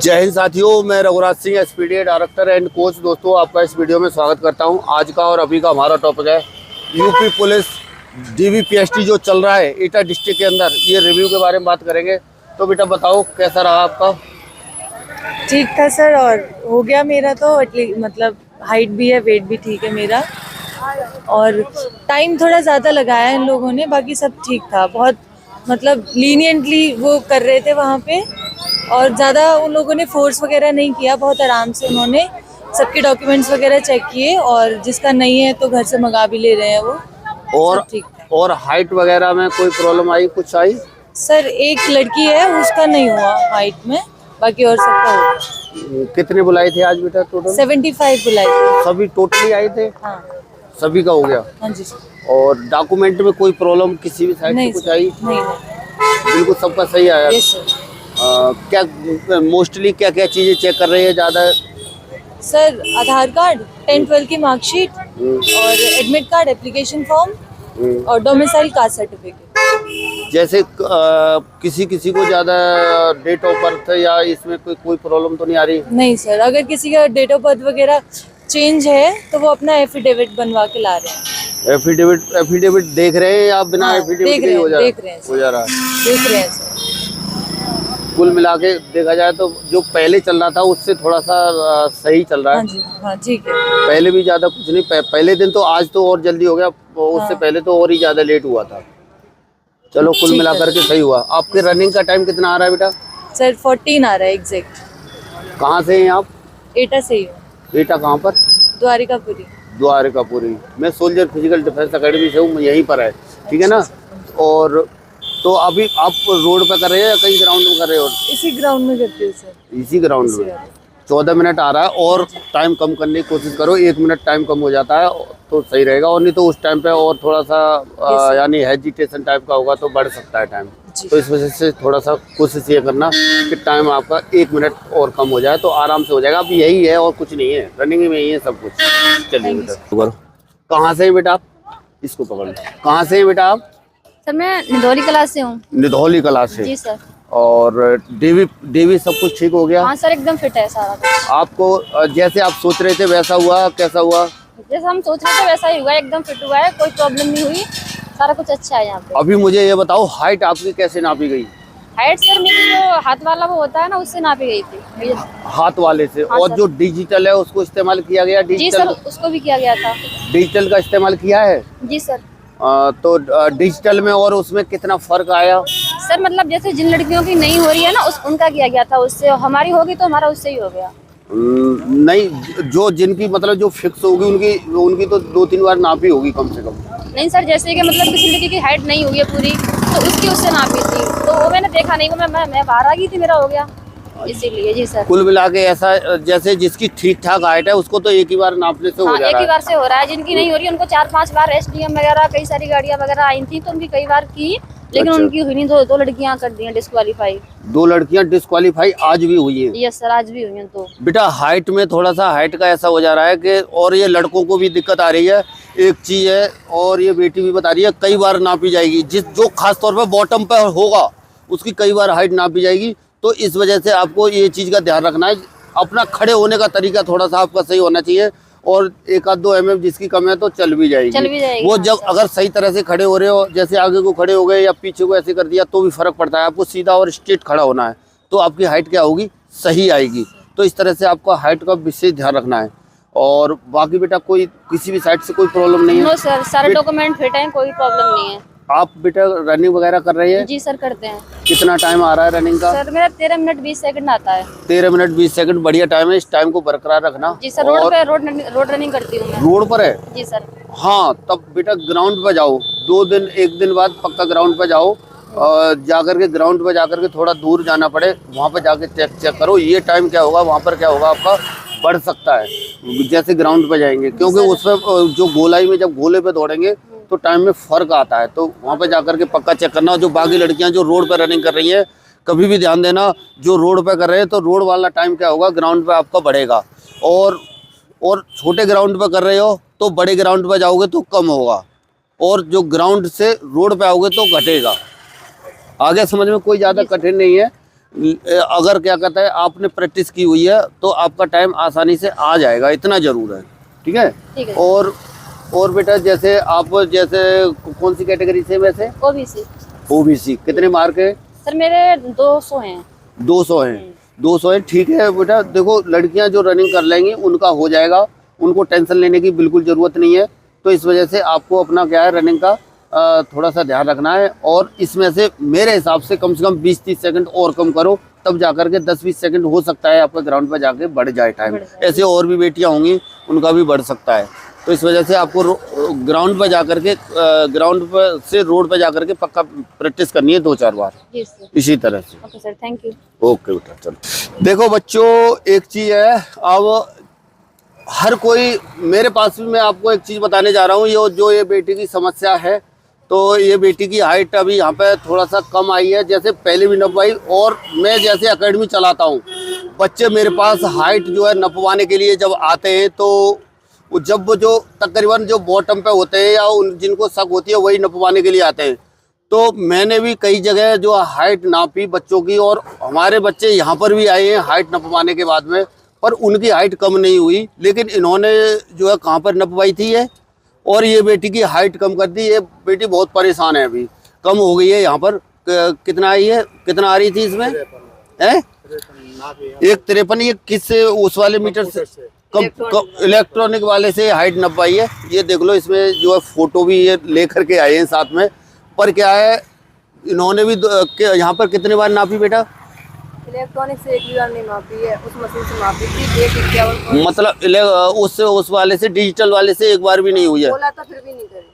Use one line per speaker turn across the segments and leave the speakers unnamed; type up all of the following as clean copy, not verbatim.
जय हिंद साथियों, मैं Raghuraj Singh, SPD director and coach. दोस्तों, आपका इस वीडियो में स्वागत करता हूं। आज का और अभी का हमारा टॉपिक है यूपी पुलिस डीवीपीएसटी जो चल रहा है एटा डिस्ट्रिक्ट के अंदर, ये रिव्यू के बारे में बात करेंगे। तो बेटा बताओ कैसा रहा आपका?
ठीक था सर, और हो गया मेरा तो एटलीस्ट, मतलब हाइट भी है, वेट भी ठीक है मेरा, और टाइम थोड़ा ज़्यादा लगाया इन लोगों ने, बाकी सब ठीक था। बहुत मतलब लीनियंटली वो कर रहे थे वहाँ पे, और ज़्यादा उन लोगों ने फोर्स वगैरह नहीं किया। बहुत आराम से उन्होंने सबके डॉक्यूमेंट्स वगैरह चेक किए, और जिसका नहीं है तो घर से मंगा भी ले रहे हैं वो।
और
ठीक था।
और हाइट वगैरह में कोई प्रॉब्लम आई, कुछ आई?
सर एक लड़की है, उसका नहीं हुआ हाइट में, बाकी और सबका हुआ।
कितने बुलाए थे आज बेटा टोटल?
75 बुलाए थे।
सभी टोटली आए थे?
हाँ
सभी का हो गया?
हाँ जी सर।
और डॉक्यूमेंट में कोई प्रॉब्लम किसी भी साइड से कुछ आई?
नहीं।
बिल्कुल सबका सही आया?
Yes sir.
क्या मोस्टली क्या क्या चीजें चेक कर रही है ज्यादा?
सर आधार कार्ड, 10-12 की मार्कशीट, और एडमिट कार्ड, एप्लीकेशन फॉर्म, और डोमिसाइल कास्ट सर्टिफिकेट।
जैसे किसी किसी को ज्यादा डेट ऑफ बर्थ या इसमें कोई प्रॉब्लम तो नहीं आ रही?
नहीं सर, अगर किसी का डेट ऑफ बर्थ वगैरह चेंज है तो वो अपना एफिडेविट बनवा के ला रहे हैं।
एफिडेविट देख रहे हैं या बिना एफिडेविट के हो जा रहा है? देख रहे हैं
सर।
कुल मिला के देखा जाए तो जो पहले चल रहा था उससे थोड़ा सा सही चल रहा है।
हाँ जी, हाँ ठीक है।
पहले भी ज्यादा कुछ नहीं, पहले दिन तो, आज तो और जल्दी हो गया, उससे पहले तो और ही ज्यादा लेट हुआ था। चलो कुल मिला करके सही हुआ। आपके रनिंग का टाइम कितना आ रहा है बेटा?
सर 14 आ रहा है एग्जैक्ट।
कहाँ से हैं आप?
एटा से ही हूँ।
एटा कहाँ पर?
द्वारिकापुरी।
द्वारिकापुरी। मैं सोल्जर फिजिकल डिफेंस अकेडमी से हूँ, यहीं पर है, ठीक है ना? और तो अभी आप रोड पे कर रहे हैं या कहीं ग्राउंड में कर रहे हो?
इसी ग्राउंड में करती हूँ सर।
इसी ग्राउंड में। 14 मिनट आ रहा है, और टाइम कम करने की कोशिश करो। 1 मिनट टाइम कम हो जाता है तो सही रहेगा, और नहीं तो उस टाइम पे और थोड़ा सा यानी हेजिटेशन टाइप का होगा तो बढ़ सकता है टाइम। तो इस वजह से थोड़ा सा कोशिश ये करना कि टाइम आपका 1 मिनट और कम हो जाए तो आराम से हो जाएगा। अब यही है और कुछ नहीं है, रनिंग में ही है सब कुछ। चलिए बेटा, कहाँ से बेटा आप? इसको पकड़ लो। कहाँ से बेटा आप?
सर मैं निधौली क्लास से हूँ।
निधौली क्लास से?
जी सर।
और डेवी सब कुछ ठीक हो गया?
हाँ सर, एकदम फिट है सारा कुछ।
आपको जैसे आप सोच रहे थे वैसा हुआ? कैसा हुआ?
जैसा हम सोच रहे थे वैसा ही हुआ, एकदम फिट हुआ है, कोई प्रॉब्लम नहीं हुई, सारा कुछ अच्छा है यहाँ पे।
अभी मुझे ये बताओ, हाइट आपकी कैसे नापी गई?
हाइट सर मेरी जो हाथ वाला वो होता है ना, उससे नापी गई थी।
हाथ वाले से?
हाँ,
और जो डिजिटल है उसको इस्तेमाल किया गया?
जी सर, उसको भी किया गया था।
डिजिटल का इस्तेमाल किया है?
जी सर।
तो डिजिटल में और उसमें कितना फर्क आया?
सर मतलब जैसे जिन लड़कियों की नहीं हो रही है ना, उनका किया गया था, उससे हमारी होगी तो हमारा उससे ही हो गया।
नहीं, जो जिनकी मतलब जो फिक्स होगी उनकी तो 2-3 बार नापी होगी कम से कम।
नहीं सर, जैसे कि मतलब किसी लड़की की हाइट नहीं हुई है पूरी, तो उसकी उससे नापी थी, तो वो मैंने देखा नहीं, वो मैं बाहर आ गई थी, मेरा हो गया इसीलिए। जी सर।
कुल मिला के ऐसा, जैसे जिसकी ठीक ठाक हाइट है उसको तो एक ही बार नापने से हो जा रहा है।
एक ही बार से हो रहा है। जिनकी नहीं हो रही उनको 4-5 बार एसडीएम वगैरह, कई सारी गाड़ियां वगैरह आई थी तो उनकी कई बार की, लेकिन
अच्छा।
उनकी हुई नहीं। दो लड़कियां कर दी हैं डिस्क्वालीफाई।
2 लड़कियां डिस्क्वालीफाई आज भी हुई है?
यस सर, आज भी हुई हैं। तो
बेटा हाइट में थोड़ा सा हाइट का ऐसा हो जा रहा है कि, और ये लड़कों को भी दिक्कत आ रही है, एक चीज है, और ये बेटी भी बता रही है कई बार नापी जाएगी। जो खास तौर पे बॉटम पे होगा उसकी कई बार हाइट नापी जाएगी। तो इस वजह से आपको ये चीज का ध्यान रखना है, अपना खड़े होने का तरीका थोड़ा सा आपका सही होना चाहिए, और 1-2 mm जिसकी कम है तो चल भी जाएगी। वो जब अगर सही तरह से खड़े हो रहे हो, जैसे आगे को खड़े हो गए या पीछे को ऐसे कर दिया तो भी फर्क पड़ता है। आपको सीधा और स्ट्रेट खड़ा होना है तो आपकी हाइट क्या होगी, सही आएगी। तो इस तरह से आपको हाइट का विशेष ध्यान रखना है। और बाकी बेटा कोई किसी भी साइड से कोई प्रॉब्लम नहीं है?
नो सर, सारे डॉक्यूमेंट फिट हैं, कोई प्रॉब्लम नहीं है।
आप बेटा रनिंग वगैरह कर रहे हैं?
जी सर, करते हैं।
कितना टाइम आ रहा है रनिंग का?
सर मेरा 13 मिनट 20 सेकंड आता है।
13 मिनट 20 सेकंड, बढ़िया टाइम है। इस टाइम को बरकरार रखना।
जी सर। रोड रनिंग करती हूँ मैं।
रोड पर है?
जी सर।
हाँ, तब बेटा ग्राउंड पर जाओ। 2 दिन 1 दिन बाद पक्का ग्राउंड पर जाओ, जाकर के ग्राउंड पर जाकर के थोड़ा दूर जाना पड़े, वहाँ पर जाके चेक करो ये टाइम क्या होगा, वहाँ पर क्या होगा, आपका बढ़ सकता है जैसे ग्राउंड पर जाएंगे। क्योंकि उसमें जो गोलाई में जब गोले पे दौड़ेंगे तो टाइम में फर्क आता है, तो वहाँ पे जाकर के पक्का चेक करना। जो बाकी लड़कियाँ जो रोड पे रनिंग कर रही हैं, कभी भी ध्यान देना, जो रोड पे कर रहे हैं तो रोड वाला टाइम क्या होगा, ग्राउंड पे आपका बढ़ेगा। और छोटे ग्राउंड पे कर रहे हो तो बड़े ग्राउंड पे जाओगे तो कम होगा, और जो ग्राउंड से रोड पे आओगे तो घटेगा। आगे समझ में कोई ज़्यादा कठिन नहीं है। अगर क्या कहता है आपने प्रैक्टिस की हुई है तो आपका टाइम आसानी से आ जाएगा, इतना जरूर है। ठीक है।
ठीक है।
और बेटा जैसे आप जैसे कौन सी कैटेगरी से वैसे?
ओबीसी।
ओबीसी। कितने मार्क है?
सर मेरे 200 हैं।
200 हैं। 200 है। ठीक है बेटा, देखो लड़कियां जो रनिंग कर लेंगी उनका हो जाएगा, उनको टेंशन लेने की बिल्कुल ज़रूरत नहीं है। तो इस वजह से आपको अपना क्या है रनिंग का थोड़ा सा ध्यान रखना है। और इसमें से मेरे हिसाब से कम 20-30 सेकंड और कम करो, तब जाकर के 10-20 सेकंड हो सकता है आपका ग्राउंड पर जाके बढ़ जाए टाइम। ऐसे और भी बेटियां होंगी उनका भी बढ़ सकता है। तो इस वजह से आपको ग्राउंड पर जाकर के ग्राउंड पर से रोड पर जाकर के पक्का प्रैक्टिस करनी है 2-4 बार।
जी सर।
इसी तरह से।
Okay sir, thank you.
Okay बेटा, चलो। देखो बच्चों, एक चीज़ है, अब हर कोई, मेरे पास भी मैं आपको एक चीज़ बताने जा रहा हूँ, ये बेटी की समस्या है। तो ये बेटी की हाइट अभी यहाँ पे थोड़ा सा कम आई है, जैसे पहले भी नपवाई। और मैं जैसे एकेडमी चलाता हूँ, बच्चे मेरे पास हाइट जो है नपवाने के लिए जब आते हैं तो जब वो जो तकरीबन जो बॉटम पे होते हैं या जिनको शक होती है वही नपवाने के लिए आते हैं। तो मैंने भी कई जगह जो हाइट नापी बच्चों की, और हमारे बच्चे यहाँ पर भी आए हैं हाइट नपवाने के बाद में, पर उनकी हाइट कम नहीं हुई। लेकिन इन्होंने जो है कहाँ पर नपवाई थी है, और ये बेटी की हाइट कम कर दी। ये बेटी बहुत परेशान है, अभी कम हो गई है। यहाँ पर कितना आई है, कितना आ रही थी इसमें है? 153। ये किस उस वाले मीटर से इलेक्ट्रॉनिक वाले से हाइट नपवाई है। ये देख लो, इसमें जो है फोटो भी ये लेकर के आए हैं साथ में। पर क्या है, इन्होंने भी यहाँ पर कितने बार नापी बेटा?
इलेक्ट्रॉनिक से एक भी बार नहीं मापी है, उस मशीन से मापी थी 151।
मतलब उस वाले से, डिजिटल वाले से एक बार भी नहीं हुई है?
बोला था फिर भी नहीं करी।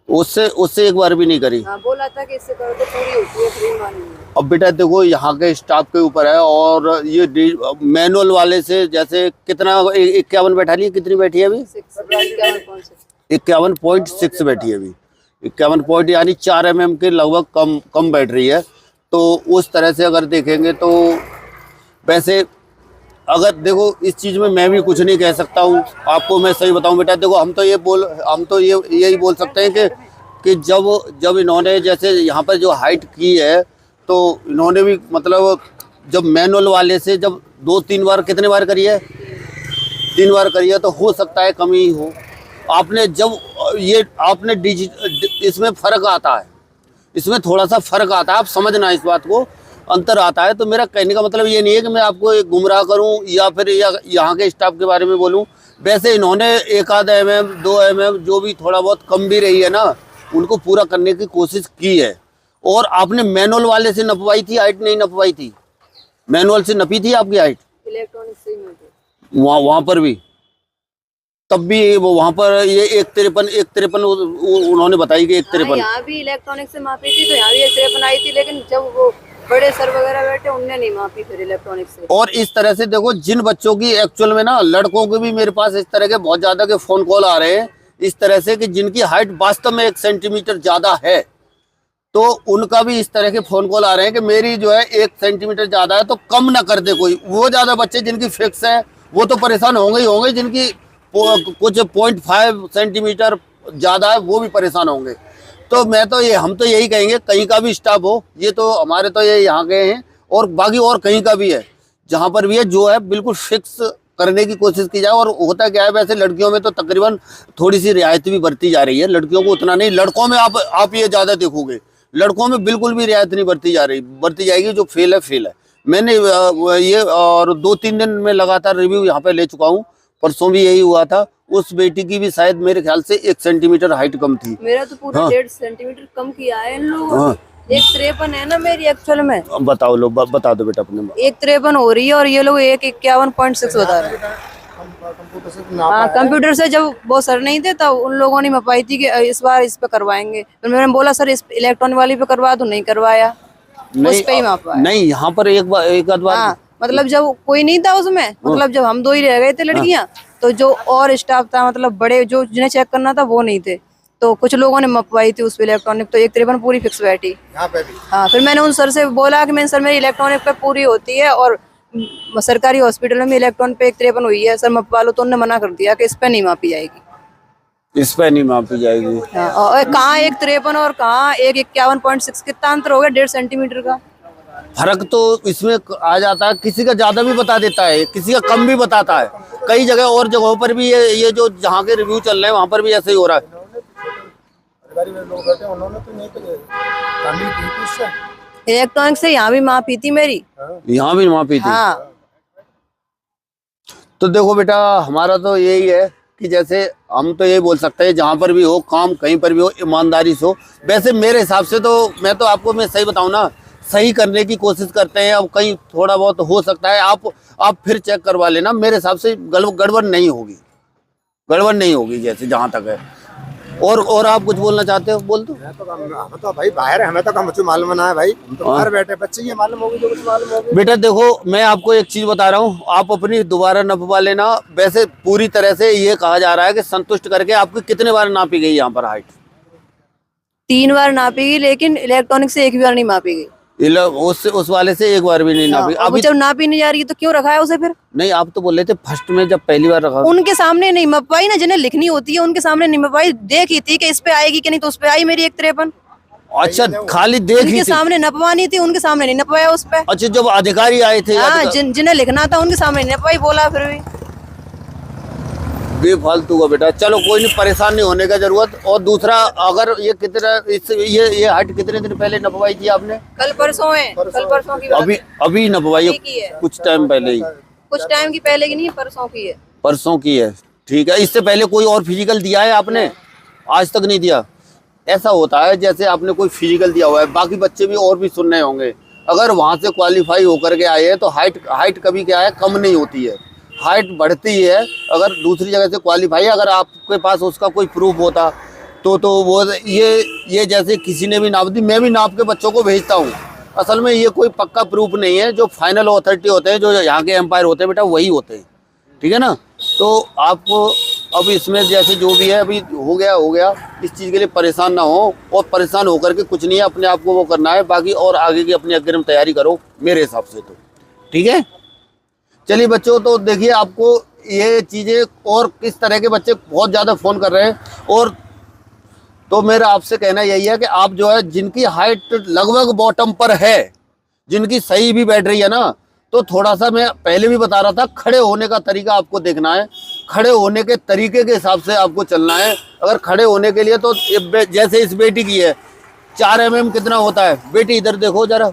उससे एक बार भी नहीं करी?
हाँ, बोला था कि इससे करो तो पूरी होती है, फिर मानी है।
अब बेटा देखो, यहाँ के स्टाफ के ऊपर है। और ये मैनुअल वाले से जैसे कितना 51 बैठा ली, कितनी बैठी है अभी? 51.6 बैठी है अभी। 51 पॉइंट यानी 4 mm के लगभग कम बैठ रही है। तो उस तरह से अगर देखेंगे तो वैसे अगर देखो, इस चीज़ में मैं भी कुछ नहीं कह सकता हूँ आपको। मैं सही बताऊँ बेटा, देखो हम तो यही बोल सकते हैं कि जब इन्होंने जैसे यहाँ पर जो हाइट की है, तो इन्होंने भी मतलब जब मैनुअल वाले से जब 2-3 बार, कितने बार करी है? 3 बार करी है, तो हो सकता है कमी हो। आपने इसमें फ़र्क आता है, इसमें थोड़ा सा फ़र्क आता है, आप समझना इस बात को, अंतर आता है। तो मेरा कहने का मतलब ये नहीं है कि मैं आपको एक गुमराह करूं या फिर यहाँ के स्टाफ के बारे में बोलूं। वैसे इन्होंने 1-2 mm 2 mm जो भी थोड़ा बहुत कम भी रही है ना, उनको पूरा करने की कोशिश की है। और आपने मैनुअल वाले से नपवाई थी हाइट, नहीं नपवाई थी? मैनुअल से नपी थी आपकी हाइट?
इलेक्ट्रॉनिक से ही मिलती
वहाँ पर भी? तब भी वो वहाँ पर ये 153 उन्होंने बताई कि 153।
यहाँ भी इलेक्ट्रॉनिक से मापी थी, तो यहाँ भी 153 आई थी। लेकिन जब वो बड़े सर वगैरह बैठे, उनने नहीं मापी फिर इलेक्ट्रॉनिक से। और
इस तरह से देखो, जिन बच्चों की एक्चुअल में ना, लड़कों के भी मेरे पास इस तरह के बहुत ज्यादा के फोन कॉल आ रहे हैं इस तरह से कि जिनकी हाइट वास्तव में 1 सेंटीमीटर ज्यादा है, तो उनका भी इस तरह के फोन कॉल आ रहे हैं कि मेरी जो है 1 सेंटीमीटर ज्यादा है तो कम ना कर दे कोई। वो ज्यादा बच्चे जिनकी फिक्स है वो तो परेशान होंगे ही होंगे, जिनकी कुछ 0.5 सेंटीमीटर ज्यादा है वो भी परेशान होंगे। तो हम तो यही कहेंगे, कहीं का भी स्टाफ हो, ये तो हमारे तो ये यहाँ गए हैं और बाकी और कहीं का भी है, जहाँ पर भी है, जो है बिल्कुल फिक्स करने की कोशिश की जाए। और होता क्या है, वैसे लड़कियों में तो तकरीबन थोड़ी सी रियायत भी बरती जा रही है, लड़कियों को उतना नहीं। लड़कों में आप ये ज़्यादा देखोगे, लड़कों में बिल्कुल भी रियायत नहीं बरती जाएगी। जो फेल है। मैंने ये और 2-3 दिन में लगातार रिव्यू यहाँ पे ले चुका हूँ। परसों भी यही हुआ था, उस बेटी की भी शायद मेरे ख्याल से 1 सेंटीमीटर हाइट कम थी।
मेरा तो पूरा 1.5 सेंटीमीटर कम किया है इन लोगों ने। 153 है ना मेरी एक्चुअल में।
बताओ लो, बता दो बेटा अपने।
153 हो रही है और ये लोग 151.6 बता रहे हैं। हाँ, कंप्यूटर से जब वो सर नहीं थे तब उन लोगों ने मपाई थी कि इस बार इस पे करवाएंगे। तो मैंने बोला सर इस इलेक्ट्रॉनिक वाली पे करवा दो, नहीं करवाया, उस पे ही मापा।
नहीं, यहाँ पर एक आध बार,
हाँ, मतलब जब कोई नहीं था उसमें, मतलब जब हम 2 ही रह गए थे लड़कियां, तो जो और स्टाफ था, मतलब बड़े जो जिन्हें चेक करना था वो नहीं थे, तो कुछ लोगों ने मपवाई थी उस पे इलेक्ट्रॉनिक। तो 153 पूरी फिक्स बैठी यहाँ पे भी। हाँ, फिर मैंने उन सर से बोला कि सर मेरी इलेक्ट्रॉनिक पे पूरी होती है और सरकारी हॉस्पिटल में इलेक्ट्रॉनिक पे 153 हुई है, सर मपवा लो। तो उन्होंने मना कर दिया कि इस पे नहीं मापी जाएगी।
इस पे नहीं मापी जाएगी।
हाँ, और कहाँ 153 और कहाँ 151.6, कितना अंतर हो गया? 1.5 सेंटीमीटर का।
फर्क तो इसमें आ जाता है, किसी का ज्यादा भी बता देता है, किसी का कम भी बताता है। कई जगह और जगहों पर भी ये जो जहाँ के रिव्यू चल रहे हैं वहाँ पर भी ऐसे ही हो रहा है।
इलेक्ट्रॉनिक से यहाँ भी माँ पीती मेरी,
यहाँ भी माफी थी।
हाँ।
तो देखो बेटा, हमारा तो यही है कि जैसे हम तो यही बोल सकते हैं, जहाँ पर भी हो काम, कहीं पर भी हो, ईमानदारी से हो। वैसे मेरे हिसाब से तो मैं तो आपको मैं सही बताऊँ ना, सही करने की कोशिश करते हैं। अब कहीं थोड़ा बहुत हो सकता है, आप फिर चेक करवा लेना। मेरे हिसाब से गड़बड़ नहीं होगी, गड़बड़ नहीं होगी जैसे जहाँ तक है। और आप कुछ बोलना चाहते हो? बोल दो।
हम तो भाई बाहर है, हमें तो कुछ मालूम ना है भाई, हम तो बाहर बैठे, बच्चे ये मालूम होगी जो कुछ मालूम होगी।
बेटा देखो, मैं आपको एक चीज बता रहा हूँ, आप अपनी दोबारा नपवा लेना। वैसे पूरी तरह से ये कहा जा रहा है कि संतुष्ट करके आपकी कितने बार नापी गई यहाँ पर हाइट?
3 बार नापी गई, लेकिन इलेक्ट्रॉनिक से 1 बार नहीं नापी गई।
उस वाले से एक बार भी नहीं नापी?
हाँ, अभी जब नापी नहीं जा रही है तो क्यों रखा है उसे फिर?
नहीं, आप तो बोल रहे थे फर्स्ट में जब पहली बार रखा।
उनके सामने नहीं मपवाई ना, जिन्हें लिखनी होती है उनके सामने नहीं मपवाई। देखी थी कि इस पे आएगी कि नहीं, तो उस पे आई मेरी 153।
अच्छा, खाली देखी
उनके
थी?
सामने नपवानी थी, उनके सामने नहीं नपवाया उस पे।
अच्छा, जब अधिकारी आए थे
हाँ, जिन्हें लिखना था उनके सामने नहीं नपवाई, बोला फिर भी
बेफालतू का बेटा। चलो कोई नहीं, परेशान नहीं होने का जरूरत। और दूसरा, अगर ये ये हाइट कितने दिन पहले नपवाई थी आपने?
कल परसों है, कल परसों की बात है।
अभी नपवाई
की है।
कुछ टाइम पहले ही?
कुछ टाइम की पहले की नहीं, परसों की है।
परसों की है, ठीक है। इससे पहले कोई और फिजिकल दिया है आपने? आज तक नहीं दिया। ऐसा होता है जैसे आपने कोई फिजिकल दिया हुआ है, बाकी बच्चे भी और भी सुन रहे होंगे, अगर वहां से क्वालिफाई होकर के आए हैं तो हाइट कभी क्या है, कम नहीं होती है, हाइट बढ़ती है। अगर दूसरी जगह से क्वालिफाई, अगर आपके पास उसका कोई प्रूफ होता तो वो ये जैसे किसी ने भी नाप दी, मैं भी नाप के बच्चों को भेजता हूँ। असल में ये कोई पक्का प्रूफ नहीं है। जो फाइनल अथॉरिटी होते हैं, जो यहाँ के एम्पायर होते हैं बेटा, वही होते हैं, ठीक है ना। तो आपको अब इसमें जैसे जो भी है अभी हो गया, इस चीज़ के लिए परेशान ना हो। और परेशान होकर के कुछ नहीं है, अपने आप को वो करना है। बाकी और आगे की अपनी अग्रिम तैयारी करो मेरे हिसाब से तो, ठीक है। चलिए बच्चों, तो देखिए आपको ये चीज़ें, और किस तरह के बच्चे बहुत ज़्यादा फ़ोन कर रहे हैं। और तो मेरा आपसे कहना यही है कि आप जो है, जिनकी हाइट लगभग बॉटम पर है, जिनकी सही भी बैठ रही है ना, तो थोड़ा सा मैं पहले भी बता रहा था, खड़े होने का तरीका आपको देखना है। खड़े होने के तरीके के हिसाब से आपको चलना है। अगर खड़े होने के लिए तो जैसे इस बेटी की है, 4 mm कितना होता है बेटी, इधर देखो जरा,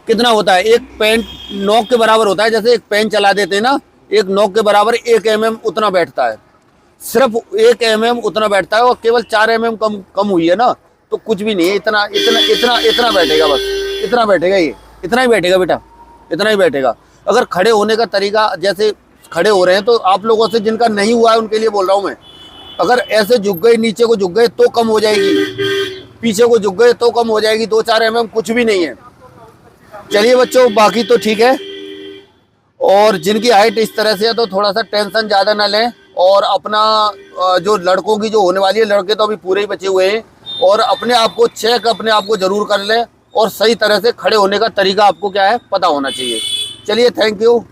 कितना होता है? एक पेन नोक के बराबर होता है। जैसे एक पेन चला देते हैं ना, एक नोक के बराबर 1 mm उतना बैठता है, सिर्फ 1 mm उतना बैठता है। और केवल 4 mm कम हुई है ना, तो कुछ भी नहीं है। इतना बैठेगा, बस इतना बैठेगा, ये इतना ही बैठेगा बेटा, इतना ही बैठेगा। अगर खड़े होने का तरीका, जैसे खड़े हो रहे हैं, तो आप लोगों से जिनका नहीं हुआ है उनके लिए बोल रहा हूँ मैं, अगर ऐसे झुक गए, नीचे को झुक गए तो कम हो जाएगी, पीछे को झुक गए तो कम हो जाएगी। 2-4 mm कुछ भी नहीं है। चलिए बच्चों, बाकी तो ठीक है। और जिनकी हाइट इस तरह से है तो थोड़ा सा टेंशन ज़्यादा ना लें। और अपना जो लड़कों की जो होने वाली है, लड़के तो अभी पूरे ही बचे हुए हैं, और अपने आप को चेक अपने आप को ज़रूर कर लें। और सही तरह से खड़े होने का तरीका आपको क्या है, पता होना चाहिए। चलिए, थैंक यू।